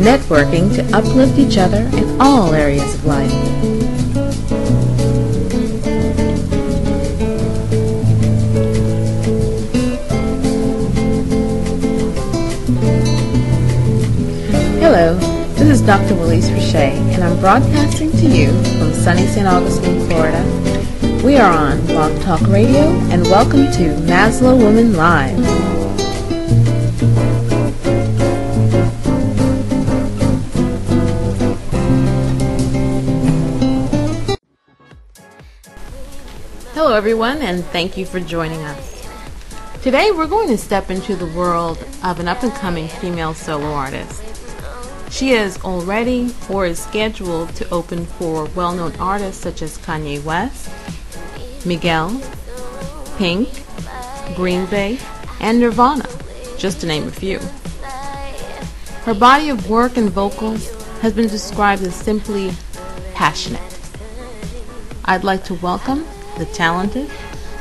networking to uplift each other in all areas of life. Hello, this is Dr. Willis Richey, and I'm broadcasting to you from sunny St. Augustine, Florida. We are on Blog Talk Radio, and welcome to MaslowWoman Live. Hello everyone, and thank you for joining us. Today we're going to step into the world of an up-and-coming female solo artist. She is already or is scheduled to open for well-known artists such as Kanye West, Miguel, Pink, Green Bay, and Nirvana, just to name a few. Her body of work and vocals has been described as simply passionate. I'd like to welcome the talented,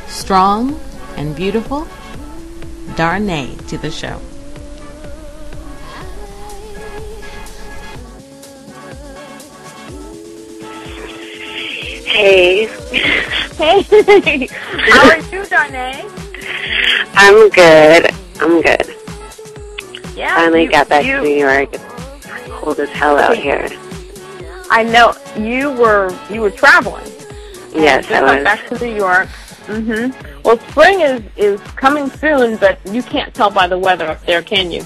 strong, and beautiful Darnaa to the show. Hey. Hey. How are you, Darnaa? I'm good. Yeah. Finally got back to New York. It's cold as hell out here. I know. You were traveling. Yes, I was. Back to New York. Well, spring is coming soon, but you can't tell by the weather up there, can you?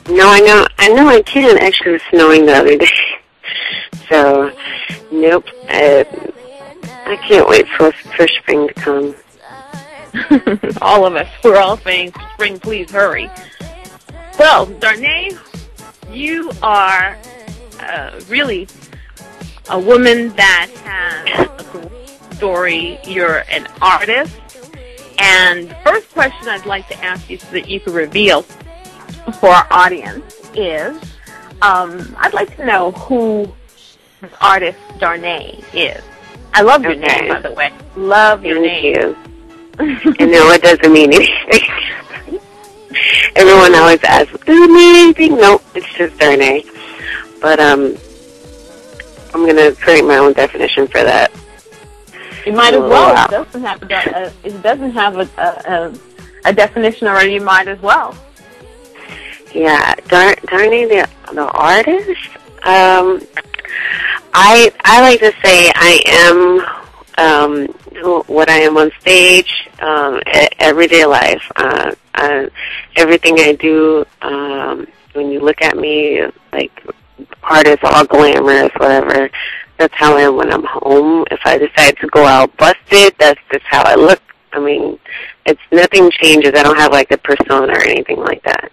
No, I know I can't. Actually, it was snowing the other day. So, nope. I can't wait for spring to come. All of us. We're all saying, spring, please hurry. Well, Darnaa, you are really a woman that has a great story. You're an artist. And the first question I'd like to ask you so that you can reveal for our audience is, I'd like to know who the artist Darnaa is. I love your name, by the way. Love your name. Thank you. I know it doesn't mean anything. Everyone always asks, does it mean anything? Nope, it's just Darnaa. But I'm going to create my own definition for that. You might as well. It doesn't have a definition already. You might as well. Yeah, Darnaa, the artist. I like to say I am what I am on stage, everyday life. Everything I do, when you look at me, like art is all glamorous, whatever. That's how I am when I'm home. If I decide to go out busted, that's just how I look. I mean, nothing changes. I don't have like a persona or anything like that.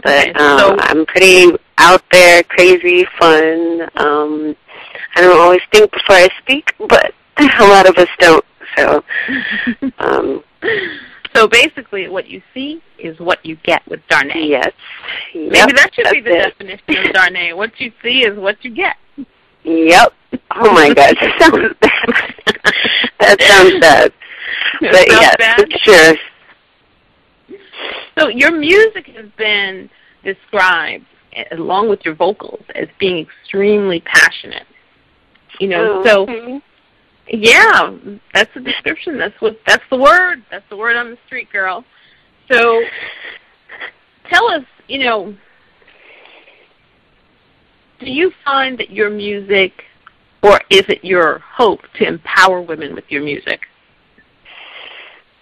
But I'm pretty out there, crazy, fun. I don't always think before I speak, but a lot of us don't. So, so basically, what you see is what you get with Darnaa. Yes. Maybe that should be the definition of Darnaa. What you see is what you get. Yep. Oh my God, that sounds bad. That sounds bad. But yes, it's true. So your music has been described, along with your vocals, as being extremely passionate. You know, so yeah, that's the description. That's the word. That's the word on the street, girl. So tell us, you know, do you find that your music, or is it your hope to empower women with your music?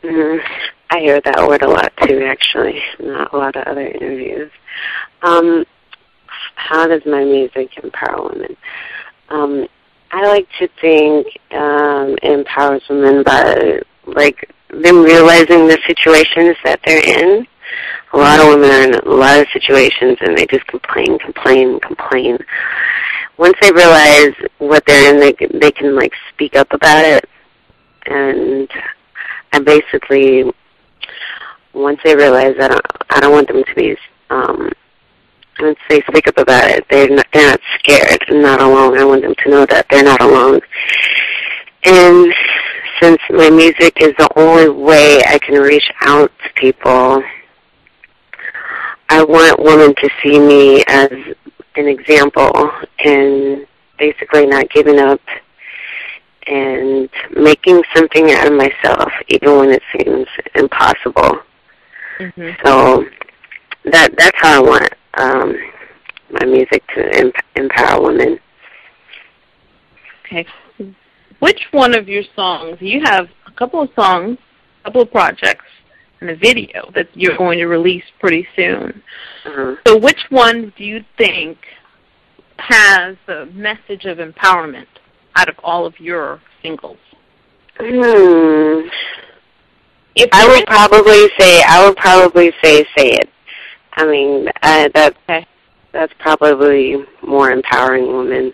I hear that word a lot too, actually. Not a lot of other interviews. How does my music empower women? I like to think it empowers women by, like, them realizing the situations that they're in. A lot of women are in a lot of situations, and they just complain. Once they realize what they're in, they can like, speak up about it. And I basically, once they realize that I don't want them to be, once they speak up about it, they're not scared and not alone. I want them to know that they're not alone. And since my music is the only way I can reach out to people, I want women to see me as an example and basically not giving up and making something out of myself, even when it seems impossible. Mm-hmm. So that's how I want my music to empower women. Okay. Which one of your songs, you have a couple of songs, a couple of projects, and a video that you're going to release pretty soon. So which one do you think has a message of empowerment out of all of your singles? I would probably say Say It. I mean, that's probably more empowering women.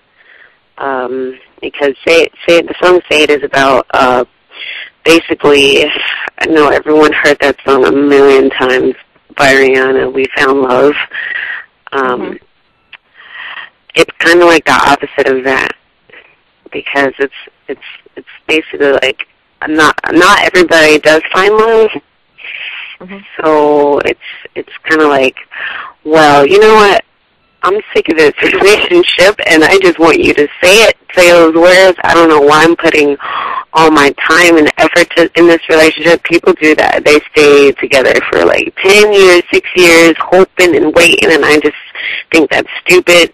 Because the song Say It is about, basically, I know everyone heard that song a million times by Rihanna, We Found Love. It's kind of like the opposite of that, because it's basically like not everybody does find love. So it's kind of like, well, you know what? I'm sick of this relationship, and I just want you to say those words. I don't know why I'm putting all my time and effort in this relationship. People do that. They stay together for like 10 years, 6 years, hoping and waiting, and I just think that's stupid.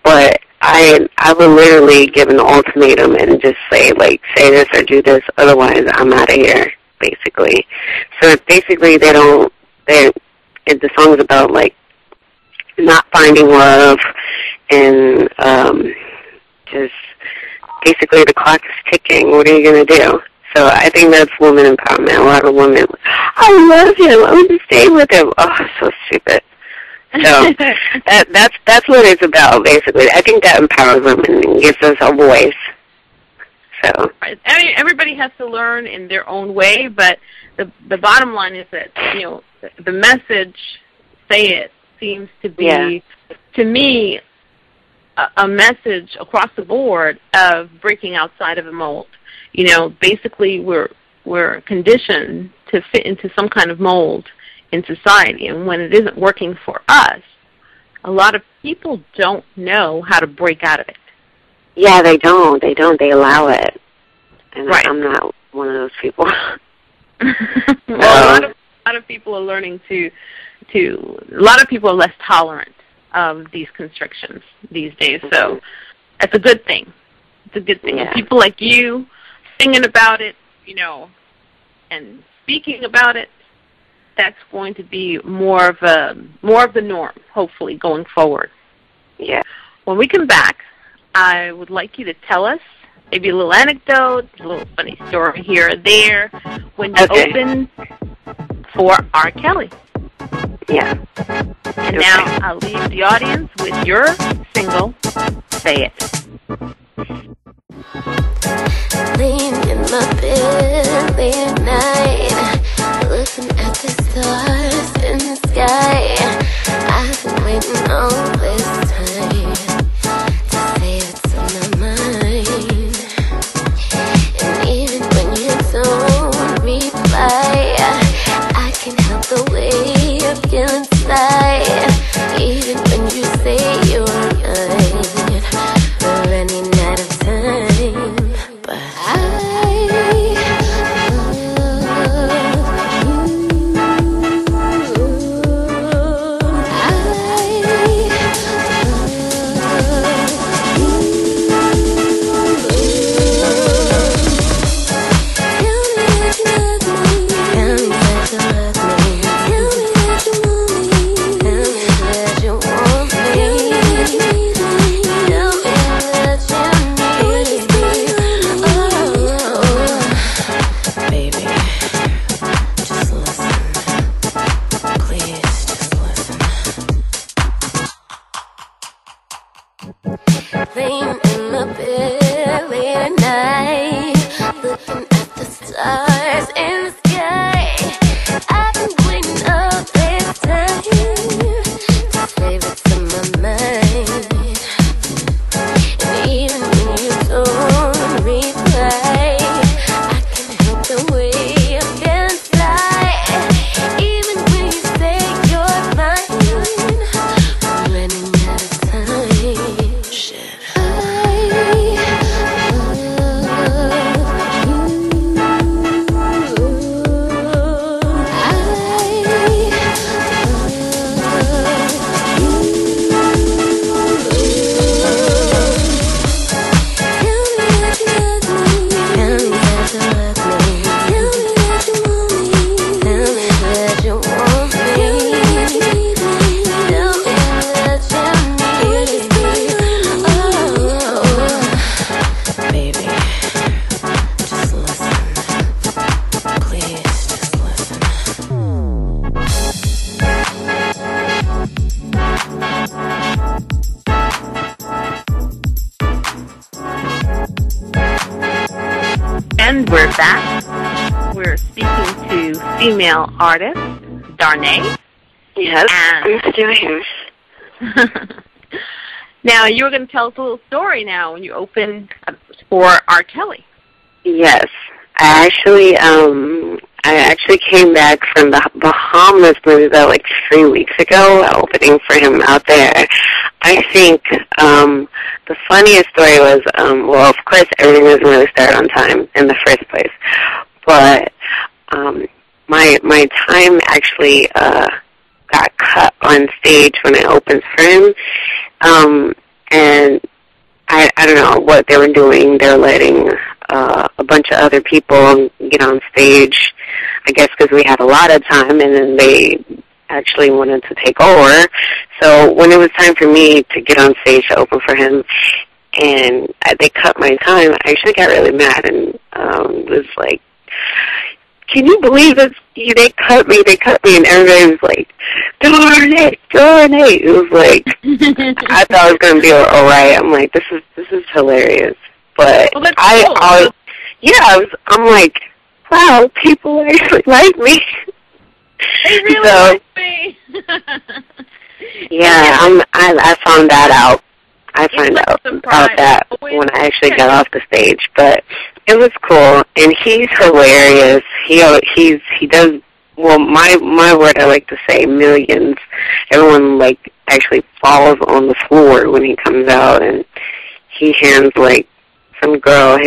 But I would literally give an ultimatum and just say this or do this, otherwise I'm out of here, basically. So it's basically the song's about like not finding love, and just basically the clock is ticking. What are you going to do? So I think that's woman empowerment. A lot of women, I love him. I'm going to stay with him. Oh, so stupid. So that's what it's about, basically. I think that empowers women and gives us a voice. So I mean, everybody has to learn in their own way, but the bottom line is that, you know, the message, Say It, seems to be, to me, a message across the board of breaking outside of a mold. You know, basically we're conditioned to fit into some kind of mold in society, and when it isn't working for us, a lot of people don't know how to break out of it. Yeah, they don't. They allow it. And I'm not one of those people. Well, a lot of people are learning a lot of people are less tolerant of these constrictions these days, so it's a good thing. It's a good thing. Yeah. People like you singing about it, you know, and speaking about it, that's going to be more of the norm, hopefully, going forward. Yeah. When we come back, I would like you to tell us maybe a little anecdote, a little funny story here or there when you open for R. Kelly. Yeah. And now I'll leave the audience with your single, Say It. Laying in my bed late at night, looking at the stars in the sky. I've been waiting all this time to say what's on my mind. And even when you don't reply, I can't help the way I feel inside. Even when you say you're mine, we're running out of time. But I love you. Tell me that you love me. Tell me that you want me. that, we're speaking to female artist Darnaa. Yes, I'm still here. Now, you were going to tell us a little story now when you opened for R. Kelly. Yes, I actually came back from the Bahamas movie about like 3 weeks ago, opening for him out there. I think the funniest story was, well, of course, everything doesn't really start on time in the first place, but my time actually got cut on stage when I opened for him, and I don't know what they were doing. They were letting a bunch of other people get on stage, I guess because we had a lot of time, and then they actually wanted to take over. So when it was time for me to get on stage to open for him, and they cut my time, I actually got really mad and was like, can you believe this? They cut me, and everybody was like, Darnaa. It was like, I thought it was going to be all right. I'm like, this is hilarious. But well, I'm like, wow, people actually like me. They really like me. Yeah, I found that out. I found out about that when I actually got off the stage, but it was cool, and he's hilarious. He does, well, my word I like to say, millions. Everyone like actually falls on the floor when he comes out, and he hands like some girl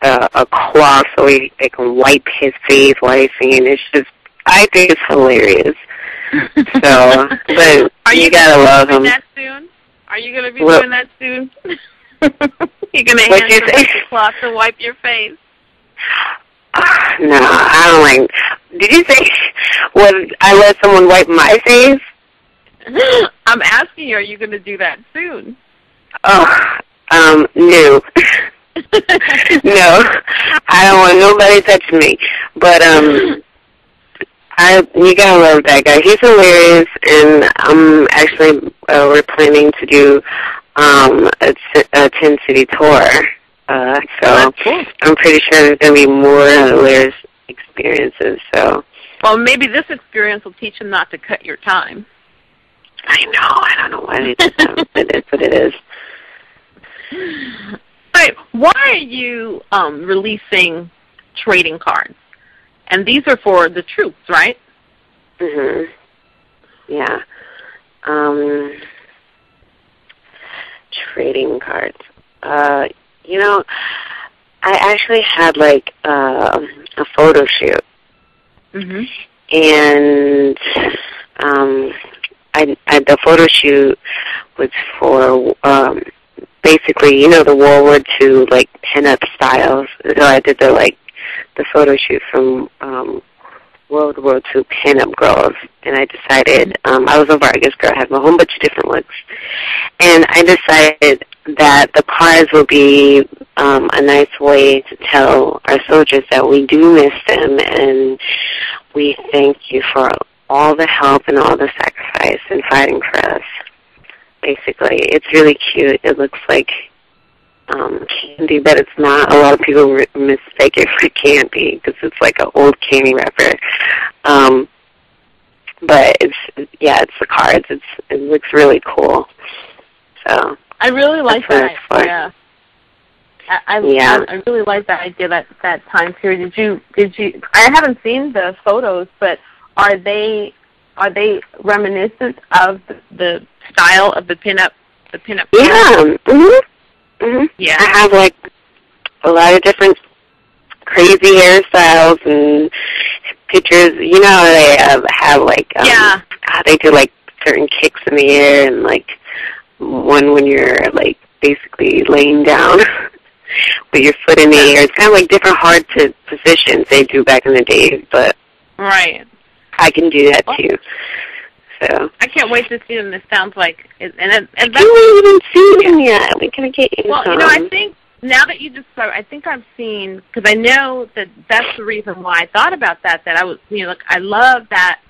a cloth so they can wipe his face while he's singing. It's just, I think it's hilarious. So, but you gotta love him. That soon? Are you going to be doing that soon? You're going to hand the cloth to wipe your face? No, I don't like. Did you say would I let someone wipe my face? I'm asking you, are you going to do that soon? Oh, no. No, I don't want nobody touching me. But you gotta love that guy. He's hilarious, and I'm actually we're planning to do a 10-city tour. So cool. I'm pretty sure there's gonna be more hilarious experiences. So, well, maybe this experience will teach him not to cut your time. I know. I don't know why they did that, but it's what it is. All right. Why are you releasing trading cards? And these are for the troops, right? Mhm. Yeah. Trading cards. You know, I actually had like a photo shoot. Mhm. And the photo shoot was for basically, the World War II like pinup styles. So I did the photo shoot from World War II pinup girls, and I decided I was a Vargas girl. I had a whole bunch of different looks, and I decided that the cards will be a nice way to tell our soldiers that we do miss them, and we thank you for all the help and all the sacrifice in fighting for us. Basically, it's really cute. It looks like candy, but it's not. A lot of people mistake it for candy because it's like an old candy wrapper. But it's the cards. It looks really cool. So I really like that. Yeah. I really like that idea. That time period. Did you? I haven't seen the photos, but are they reminiscent of the style of the pinup? Yeah. Mhm. Mm-hmm. Yeah. I have like a lot of different crazy hairstyles and pictures. You know, they have like they do like certain kicks in the air, and like one when you're like basically laying down with your foot in the air. It's kind of like different hard positions they do back in the days, but right. I can do that too. So I can't wait to see them. This sounds like, and we haven't even seen them yet. We can get you some. Well, I think now that you just said, I think I've seen, because I know that's the reason why I thought about that. That I was, I love that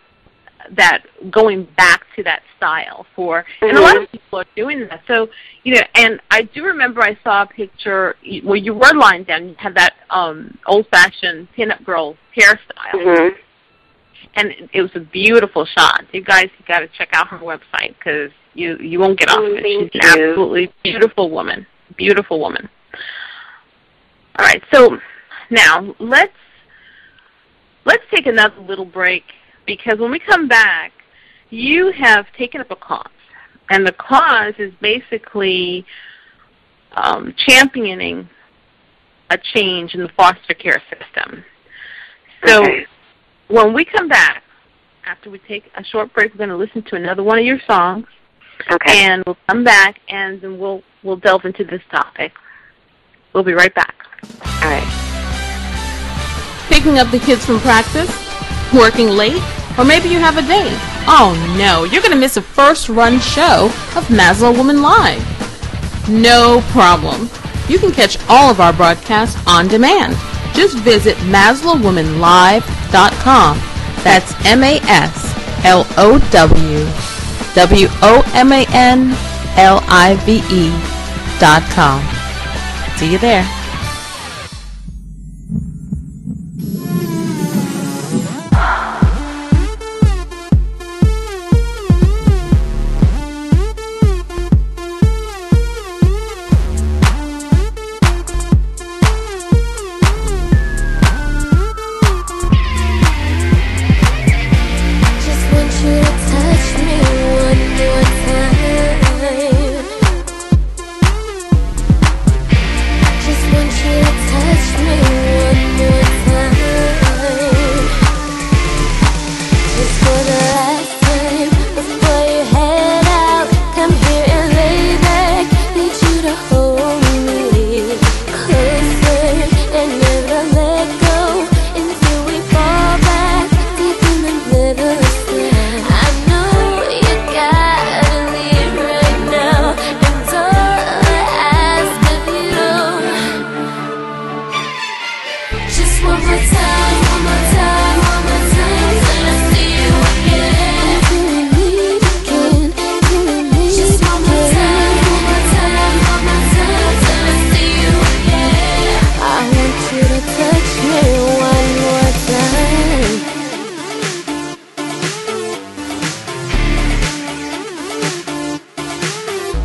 that going back to that style for, and a lot of people are doing that. So, and I do remember I saw a picture where you were lying down. You had that old-fashioned pinup girl hairstyle, and it was a beautiful shot. You guys, you got to check out her website because you won't get off of it. She's an absolutely beautiful woman. Beautiful woman. All right, so now let's take another little break, because when we come back, you have taken up a cause, and the cause is basically championing a change in the foster care system. So when we come back, after we take a short break, we're going to listen to another one of your songs, and we'll come back, and then we'll delve into this topic. We'll be right back. All right. Picking up the kids from practice, working late, or maybe you have a date. Oh no, you're going to miss a first-run show of MaslowWoman Live. No problem. You can catch all of our broadcasts on demand. Just visit MaslowWomanLive.com. That's MaslowWomanLive.com. See you there.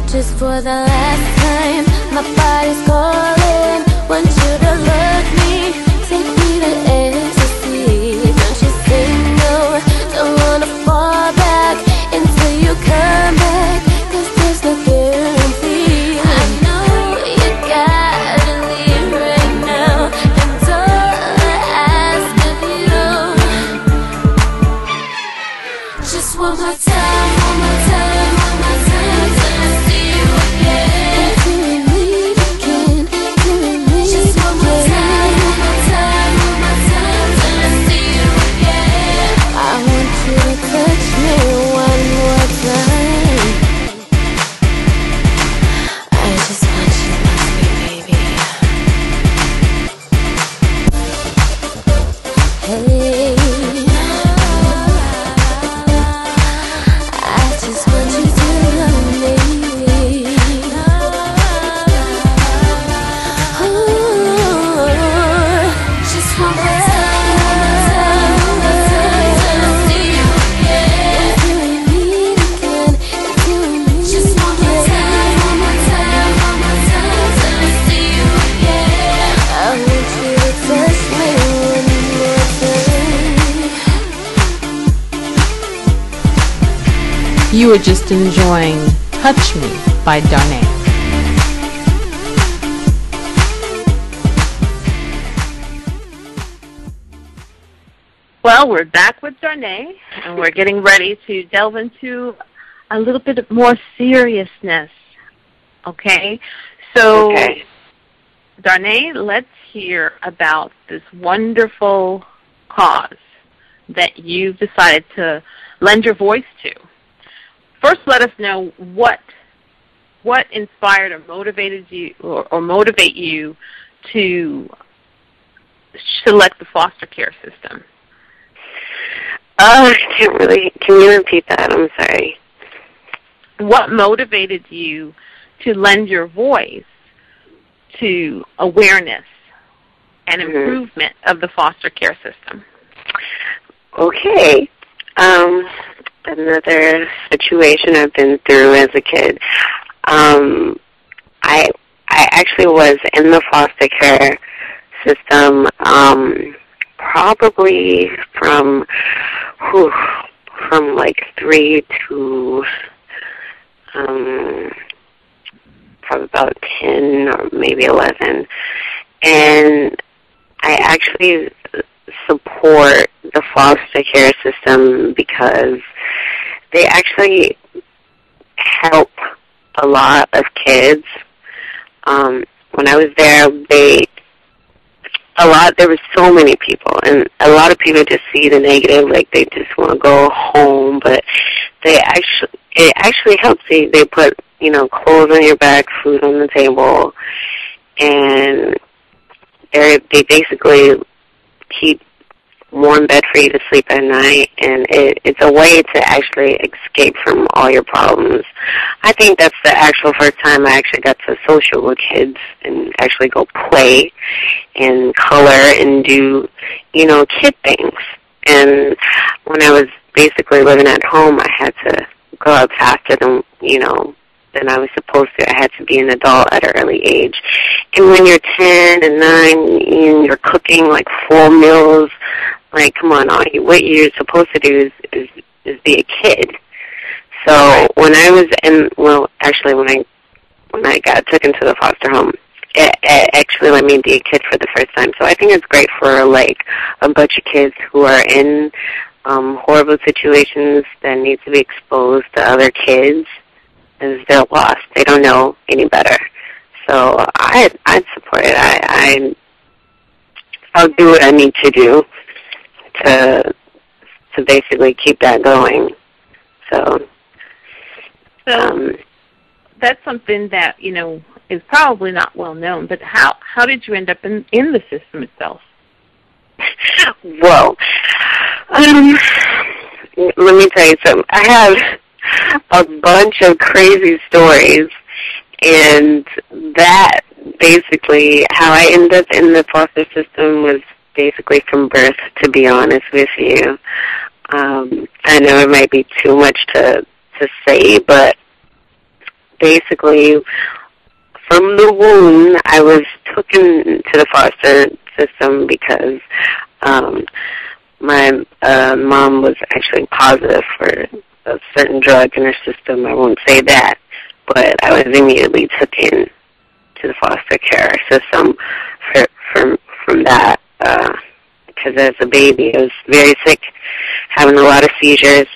Just for the last time, my body's calling. Want you to look me, take me to ecstasy. Don't you say no, don't wanna fall back until you come back, 'cause there's no guarantee. I know you gotta leave right now, and all I ask of you, just one more time, one more time, one more time, till I see you again. Till we meet again, till we meet just one more time, one more time, one more time, till I see you again. I want you to touch me one more time. I just want you to love me, baby. Hey, I just want you to love me. Just one more time, one more time, till I see you again. Till we meet again, till we meet just one more time, one more time, one more time, till I see you again. I want you to touch me one more time. You were just enjoying Touch Me by Darnaa. Well, we're back with Darnaa, and we're getting ready to delve into a little bit more seriousness. Okay? So, Okay. Darnaa, let's hear about this wonderful cause that you've decided to lend your voice to. First, let us know what inspired or motivated you, or motivate you to select the foster care system. I can't really. Can you repeat that? I'm sorry. What motivated you to lend your voice to awareness and improvement of the foster care system? Okay. Another situation I've been through as a kid. I actually was in the foster care system probably from like 3 to probably about 10 or maybe 11. And I actually support the foster care system because they actually help a lot of kids. When I was there, there were so many people, and a lot of people just see the negative, like they just want to go home, but it actually helps. They put, clothes on your back, food on the table, and they basically keep warm bed for you to sleep at night, and it's a way to actually escape from all your problems. I think that's the actual first time I actually got to social with kids and actually go play and color and do, kid things. And when I was basically living at home, I had to grow up faster than I was supposed to. I had to be an adult at an early age. And when you're 10 and 9 and you're cooking like full meals, like, come on, what you're supposed to do is be a kid. So when I was when I got taken to the foster home, it actually let me be a kid for the first time. So I think it's great for like a bunch of kids who are in horrible situations that need to be exposed to other kids, as they're lost. They don't know any better. So I'd support it. I'll do what I need to do to basically keep that going. So that's something that, is probably not well known, but how did you end up in the system itself? Well, let me tell you something. I have a bunch of crazy stories, and that basically how I ended up in the foster system was basically from birth, to be honest with you. I know it might be too much to say, but basically from the womb I was taken to the foster system because my mom was actually positive for a certain drug in her system. I won't say that, but I was immediately taken to the foster care system from that. Because as a baby, I was very sick, having a lot of seizures,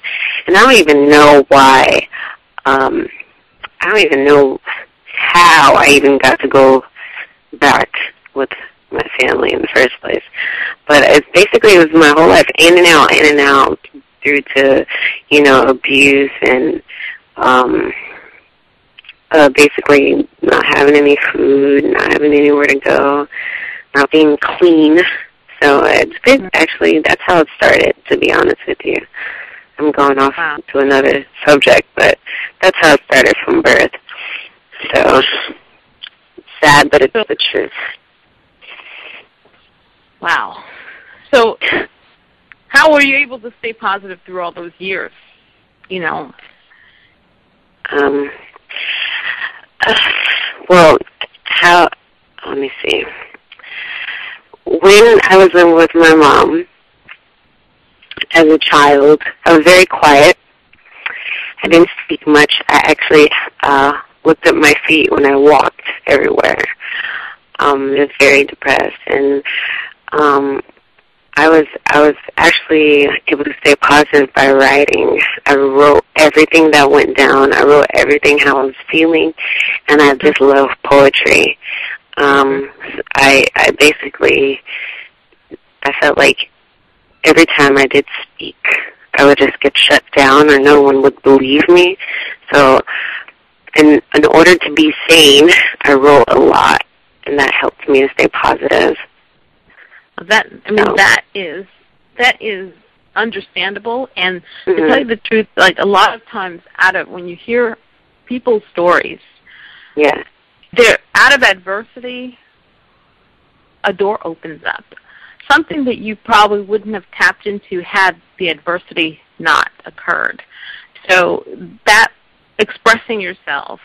and I don't even know why. I don't even know how I even got to go back with my family in the first place. But it was my whole life, in and out, due to, abuse and basically not having any food, not having anywhere to go, not being clean. So it's been actually, that's how it started, to be honest with you. I'm going off to another subject, but that's how it started from birth. So sad, but it's the truth. Wow. So how were you able to stay positive through all those years? Well, let me see. When I was living with my mom as a child, I was very quiet. I didn't speak much. I actually looked at my feet when I walked everywhere. I was very depressed, and I was actually able to stay positive by writing. I wrote everything that went down. I wrote everything how I was feeling, and I just love poetry. I basically, I felt like every time I did speak, I would just get shut down or no one would believe me. So in order to be sane, I wrote a lot, and that helped me to stay positive. That is understandable. And to tell you the truth, like a lot of times when you hear people's stories, they're out of adversity, a door opens up. Something that you probably wouldn't have tapped into had the adversity not occurred. So that expressing yourself,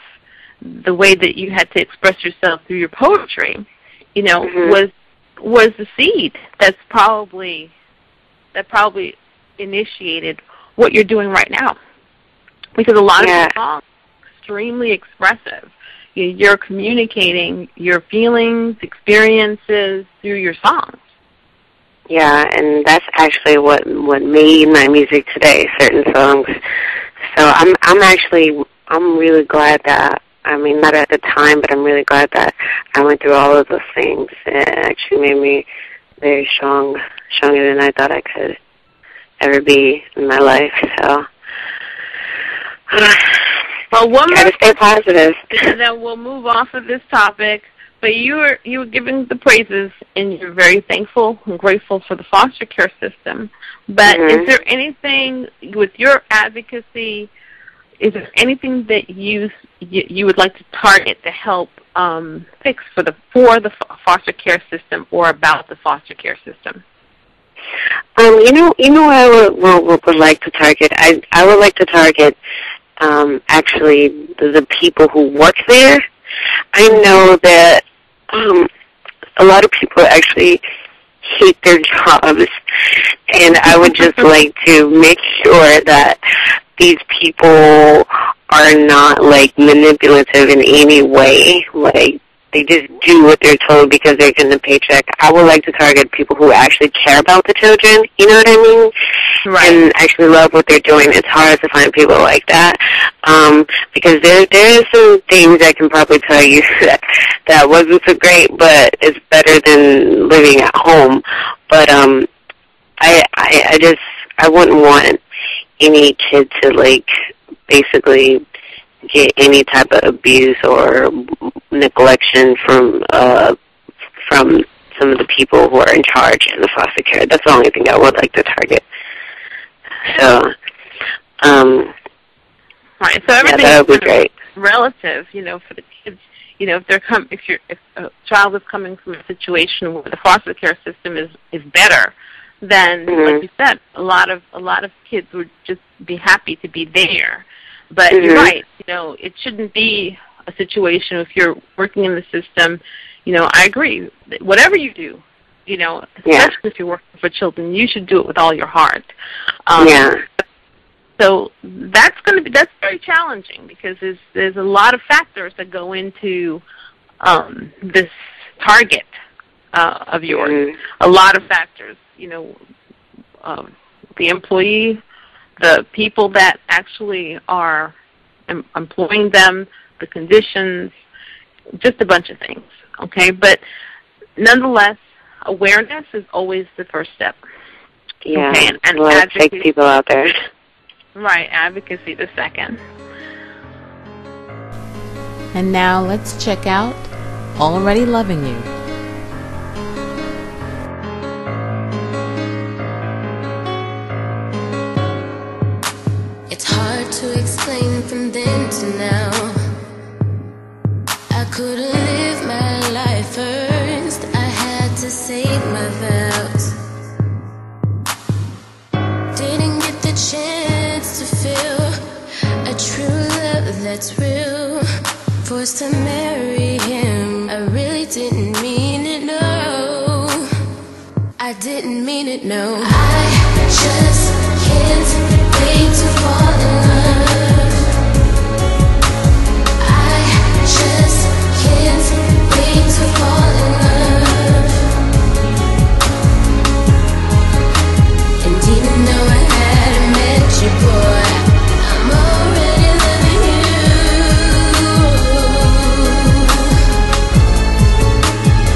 the way that you had to express yourself through your poetry, was the seed that probably initiated what you're doing right now. Because a lot of your songs are extremely expressive. You're communicating your feelings, experiences through your songs. Yeah, and that's actually what made my music today, certain songs. So I'm really glad that, not at the time, but I'm really glad that I went through all of those things. It actually made me very stronger than I thought I could ever be in my life. So, well, one more. Gotta stay positive. And then we'll move off of this topic. But you were giving the praises, and you're very thankful and grateful for the foster care system. But is there anything with your advocacy? Is there anything that you would like to target to help fix for the foster care system or about the foster care system? I would like to target. I would like to target actually the people who work there. I know that a lot of people actually hate their jobs, and I would just like to make sure that these people are not, manipulative in any way. They just do what they're told because they're getting a paycheck. I would like to target people who actually care about the children, you know what I mean? Right. And actually love what they're doing. It's hard to find people like that because there are some things I can probably tell you that wasn't so great, but it's better than living at home. But I wouldn't want any kid to, basically get any type of abuse or neglection from some of the people who are in charge in the foster care. That's the only thing I would like to target. So, right. So everything that would be great. Relative, for the kids. If a child is coming from a situation where the foster care system is better, then like you said, a lot of kids would just be happy to be there. But you're right. It shouldn't be a situation if you're working in the system. I agree. Whatever you do, especially if you're working for children, you should do it with all your heart. So that's very challenging because there's a lot of factors that go into this target of yours. A lot of factors. The employee, the people that actually are employing them, the conditions, just a bunch of things, okay? But nonetheless, awareness is always the first step. Yeah, okay? And a lot of fake people out there. Right, advocacy the second. And now let's check out Already Loving You. It's hard to explain from then to now. I couldn't live my life first. I had to save my vows. Didn't get the chance to feel a true love that's real. Forced to marry him. I really didn't mean it, no. I didn't mean it, no. I just can't wait to fall in love. I just can't wait to fall in love. And even though I hadn't met you, boy, I'm already loving you.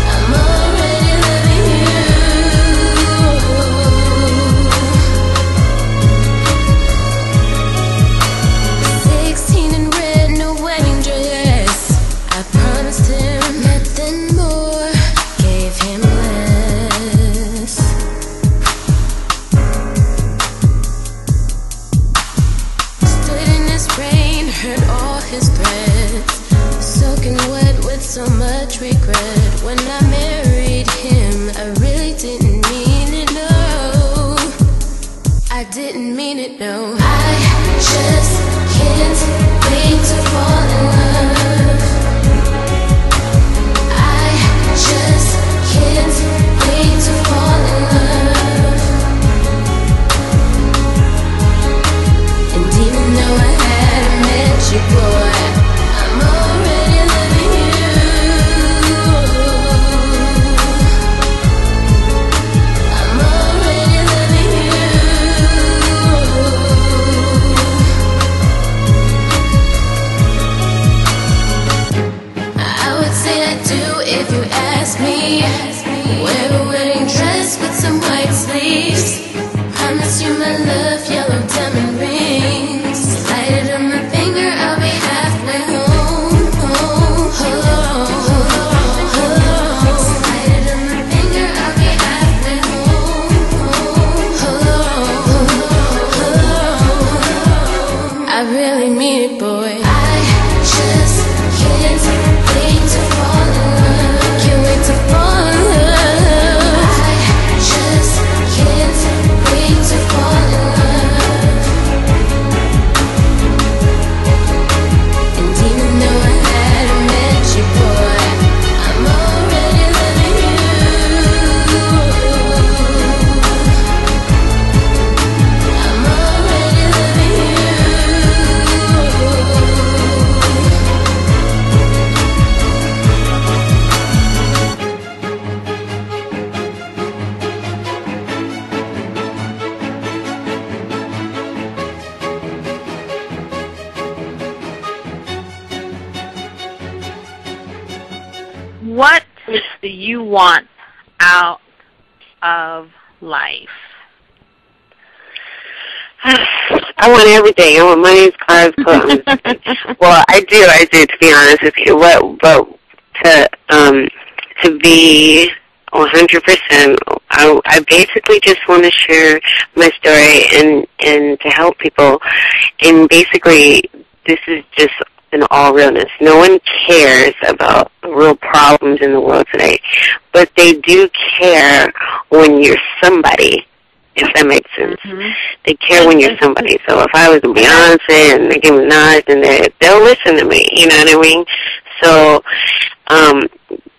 I'm already loving you. heard all his threats, soaking wet with so much regret. When I married him, I really didn't mean it, no. I didn't mean it, no. I just can't wait to fall in love. I just can't wait to fall in love. And even though I hadn't met you, boy, I'm already loving you. I'm already loving you. I would say I do if you ask me. Wear a wedding dress with some white sleeves. Promise you my love, yellow diamond rings. Light it on my finger, I'll be halfway home, home, home, home. Light it on my finger, I'll be halfway home, home, home. I really mean it, boy. I just can't wait to fall in love. Can't wait to fall in love. I just can't wait to fall in love. And even though I hadn't met you, boy, I'm already loving you. I'm already loving you. What do you want out of life? I want everything. I want money, cars, clothes. Well, I do, to be honest with you. But to be 100%, I basically just want to share my story and to help people. And basically, this is just in all realness. No one cares about the real problems in the world today, but they do care when you're somebody, if that makes sense. Mm-hmm. They care when you're somebody. So if I was Beyonce and Nicki Minaj, and they'll listen to me, you know what I mean? So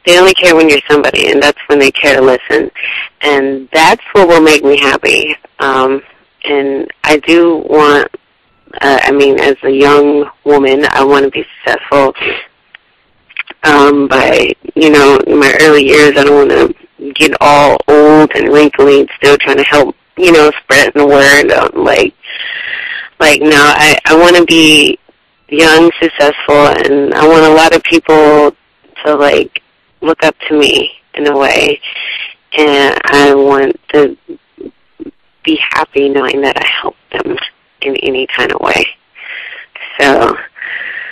they only care when you're somebody, and that's when they care to listen. And that's what will make me happy. And I do want, as a young woman, I want to be successful by, in my early years. I don't want to get all old and wrinkly and still trying to help, spread the word. No, I want to be young, successful, and I want a lot of people to, look up to me in a way. And I want to be happy knowing that I helped them in any kind of way. So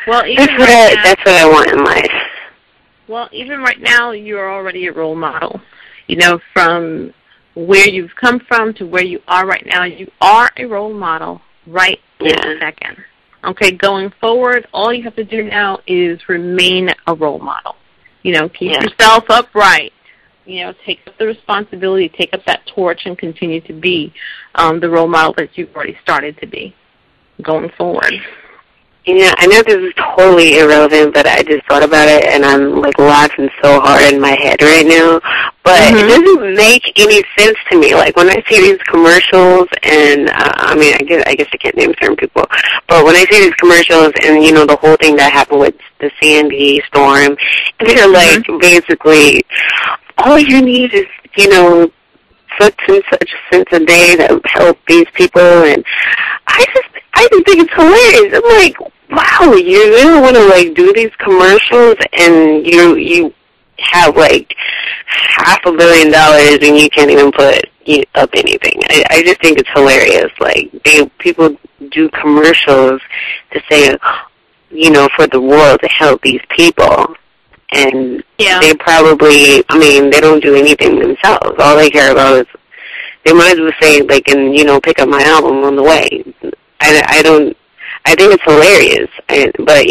well, that's what I want in life. Well, even right now, you're already a role model. From where you've come from to where you are right now, you are a role model right this second. Okay, going forward, all you have to do now is remain a role model. Keep yourself upright. Take up the responsibility, take up that torch, and continue to be the role model that you've already started to be going forward. I know this is totally irrelevant, but I just thought about it, and I'm laughing so hard in my head right now. But it doesn't make any sense to me. When I see these commercials, and I guess I can't name certain people, but when I see these commercials, and the whole thing that happened with the Sandy storm, they're basically, all you need is such and such cents a day that help these people, and I just think it's hilarious. I'm like, wow, you really want to do these commercials, and you have $500 million and you can't even put up anything. I just think it's hilarious. People do commercials to say, for the world to help these people. And they probably, they don't do anything themselves. All they care about is, they might as well say, pick up my album on the way. I I think it's hilarious, but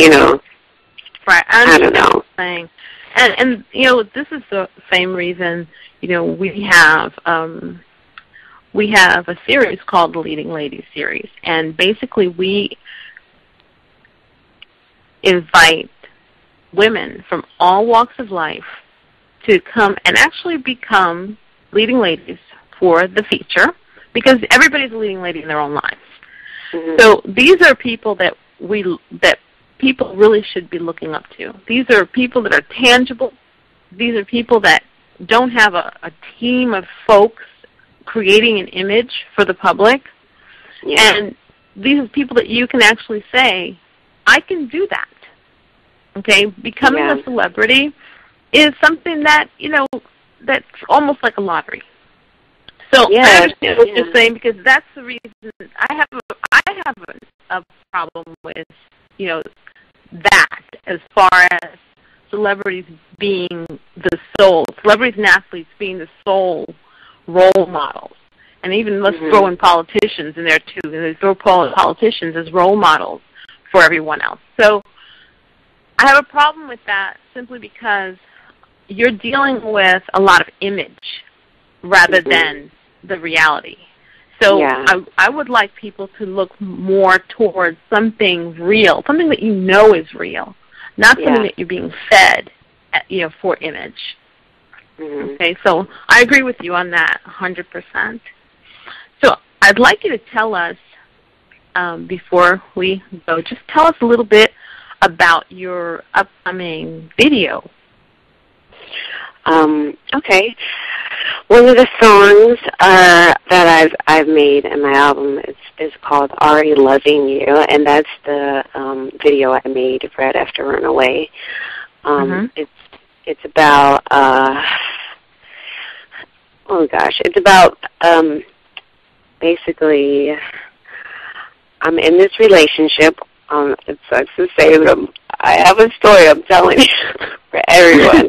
Right. I don't know. Saying. And this is the same reason, we have a series called the Leading Ladies series, and basically we invite women from all walks of life to come and actually become leading ladies for the feature, because everybody's a leading lady in their own lives. Mm-hmm. So these are people that people really should be looking up to. These are people that are tangible. These are people that don't have a team of folks creating an image for the public. Yeah. And these are people that you can actually say, I can do that. Okay? Becoming a celebrity is something that, that's almost like a lottery. So I understand what you're saying, because that's the reason I have a problem with, that, as far as celebrities being celebrities and athletes being the sole role models. And even let's throw in politicians in there too, and they throw politicians as role models for everyone else. So I have a problem with that, simply because you're dealing with a lot of image rather than the reality. So I would like people to look more towards something real, something that is real, not something that you're being fed, for image. Mm-hmm. Okay, so I agree with you on that 100%. So I'd like you to tell us, before we go, just tell us a little bit about your upcoming video. Okay. One of the songs that I've made in my album is called "Already Loving You," and that's the video I made right after Runaway. It's about it's about basically I'm in this relationship. It sucks to say, but I have a story I'm telling you for everyone.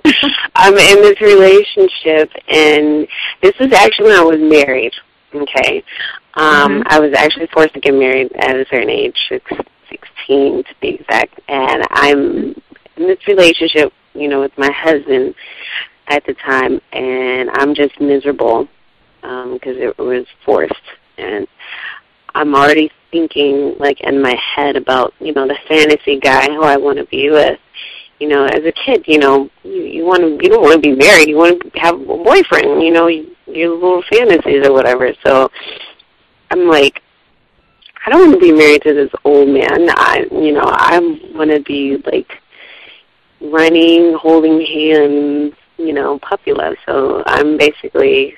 I'm in this relationship, and this was actually when I was married, okay? I was actually forced to get married at a certain age, 16 to be exact, and I'm in this relationship, with my husband at the time, and I'm just miserable because it was forced, and I'm already thinking, like, in my head about, the fantasy guy who I want to be with. As a kid, you don't want to be married. You want to have a boyfriend, your little fantasies or whatever. So I'm like, I don't want to be married to this old man. I want to be, like, running, holding hands, puppy love. So I'm basically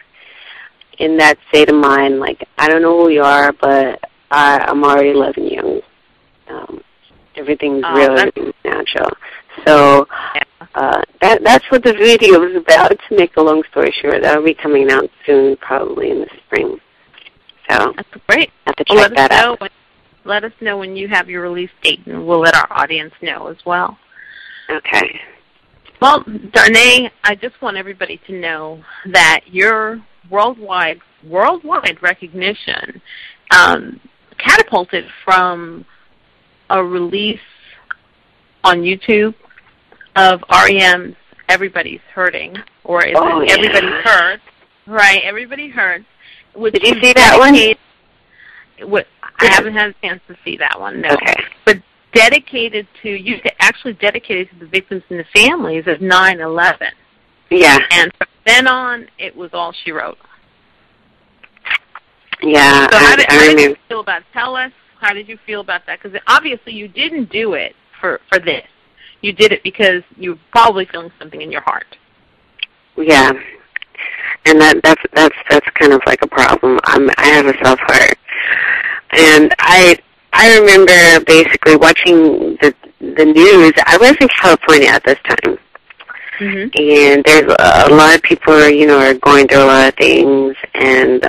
in that state of mind, like, I don't know who you are, but I'm already loving you. Everything's really natural. So that's what the video is about. To make a long story short, that'll be coming out soon, probably in the spring. So that's great. Have to check that out. Let us know when you have your release date, and we'll let our audience know as well. Okay. Well, Darnaa, I just want everybody to know that your worldwide recognition catapulted from a release on YouTube of REM's "Everybody's Hurting," or is it "Everybody Hurts"? Right, "Everybody Hurts." Did you see that one? I haven't had a chance to see that one. No. Okay. But dedicated to the victims and the families of 9/11. Yeah. And from then on, it was all she wrote. Yeah. So how did you feel about it? Tell us, how did you feel about that? Because obviously you didn't do it for this. You did it because you were probably feeling something in your heart. Yeah. And that's kind of like a problem. I have a soft heart. And I remember basically watching the news. I was in California at this time. Mm-hmm. And there's a lot of people, are going through a lot of things, and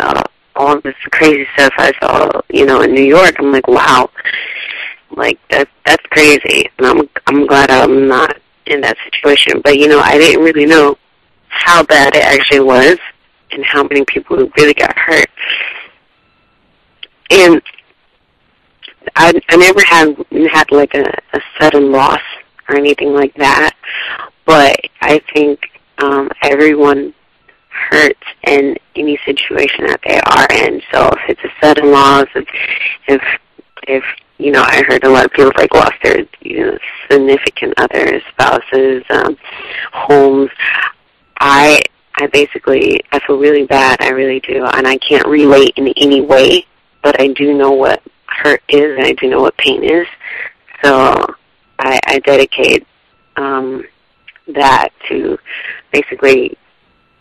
all of this crazy stuff I saw, in New York. I'm like, wow, like that's crazy, and I'm glad I'm not in that situation. But I didn't really know how bad it actually was, and how many people really got hurt. And I never had like a sudden loss or anything like that, but I think everyone hurts in any situation that they are in. So if it's a sudden loss, if you know, I heard a lot of people like lost their significant others, spouses, homes. I basically, I feel really bad. I really do, and I can't relate in any way, but I do know what hurt is, and I do know what pain is. So I dedicate that to basically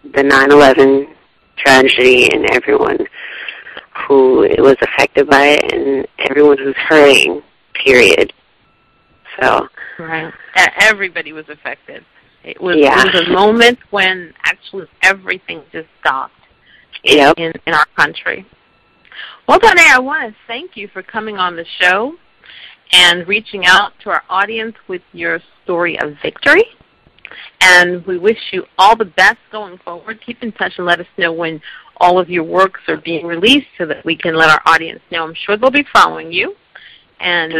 the 9/11 tragedy and everyone who was affected by it and everyone who's hurting, period. So right, everybody was affected. It was a moment when actually everything just stopped in our country. Well, Darnaa, I want to thank you for coming on the show and reaching out to our audience with your story of victory. And we wish you all the best going forward. Keep in touch and let us know when all of your works are being released so that we can let our audience know. I'm sure they'll be following you. And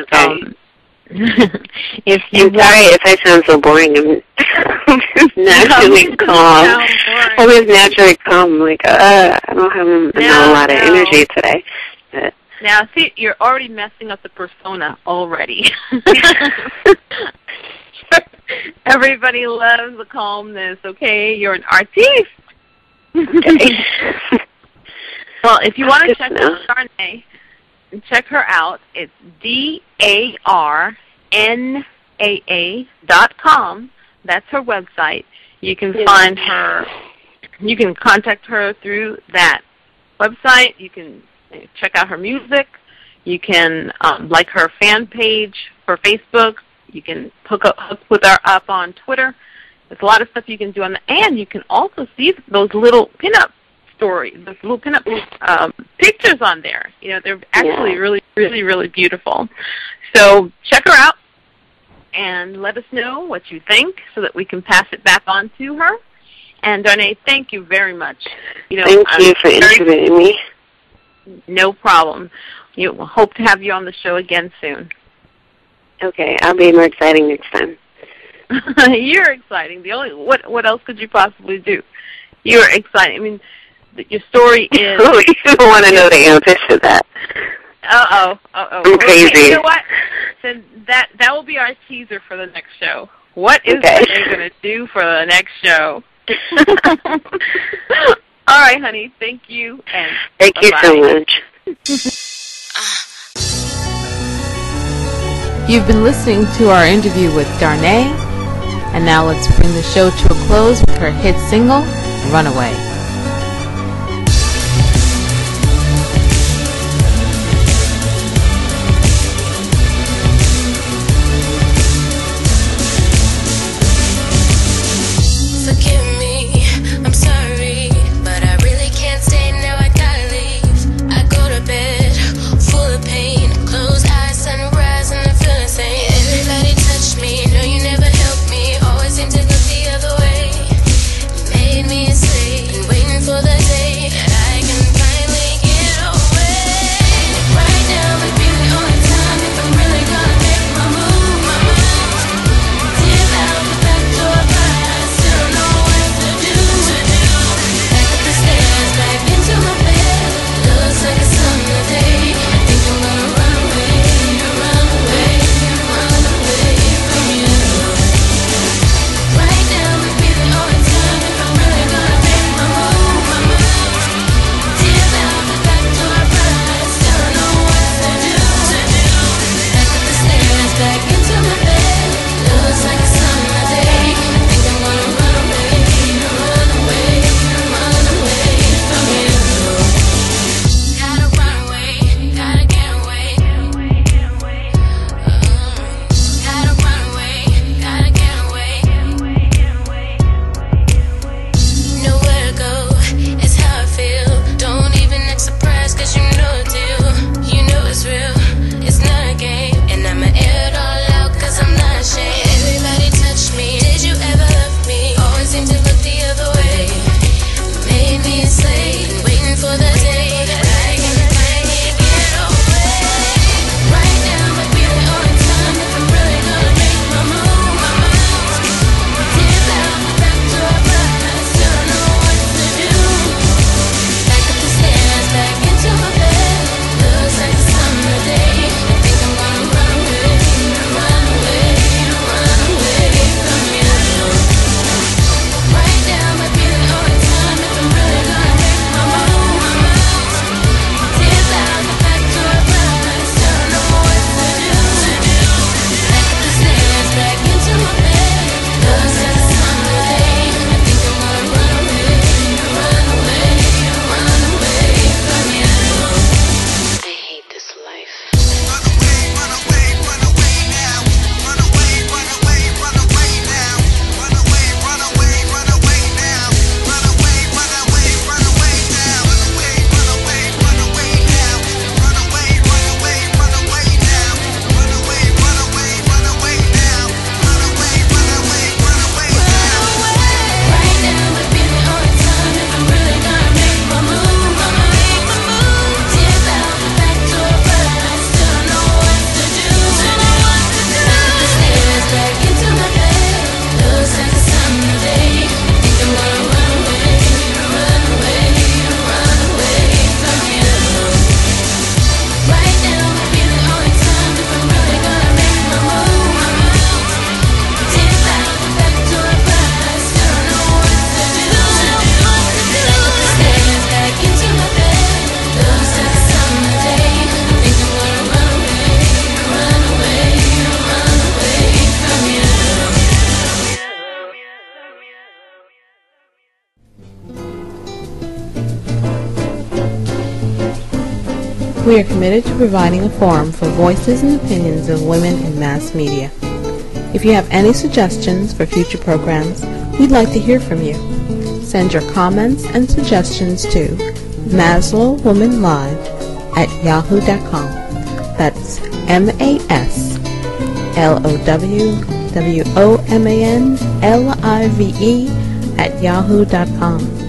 if you sorry if I sound so boring. I'm just naturally calm. I'm just naturally calm. Like, I don't have a lot of energy today. But. Now, see, you're already messing up the persona already. Everybody loves the calmness, okay? You're an artiste. Okay. Well, if you want to check out Darnaa, check her out. It's darnaa.com. That's her website. You can find her. You can contact her through that website. You can check out her music. You can like her fan page for Facebook. You can hook with her up on Twitter. There's a lot of stuff you can do on the, and you can also see those little pinup stories, those little pinup pictures on there. You know, they're actually really, really, really beautiful. So check her out and let us know what you think so that we can pass it back on to her. And Darnaa, thank you very much. Thank you for interviewing me. No problem. We'll hope to have you on the show again soon. Okay, I'll be more exciting next time. You're exciting. What else could you possibly do? You're exciting. I mean, your story is. Oh, you don't want to know the answer to that. I'm crazy. Okay, you know what? Then that will be our teaser for the next show. What is Darnaa going to do for the next show? All right, honey. Thank you. And thank you so much. You've been listening to our interview with Darnaa, and now let's bring the show to a close with her hit single, Runaway. Made me asleep. We are committed to providing a forum for voices and opinions of women in mass media. If you have any suggestions for future programs, we'd like to hear from you. Send your comments and suggestions to MaslowWomanLive@yahoo.com. That's MaslowWomanLive@yahoo.com.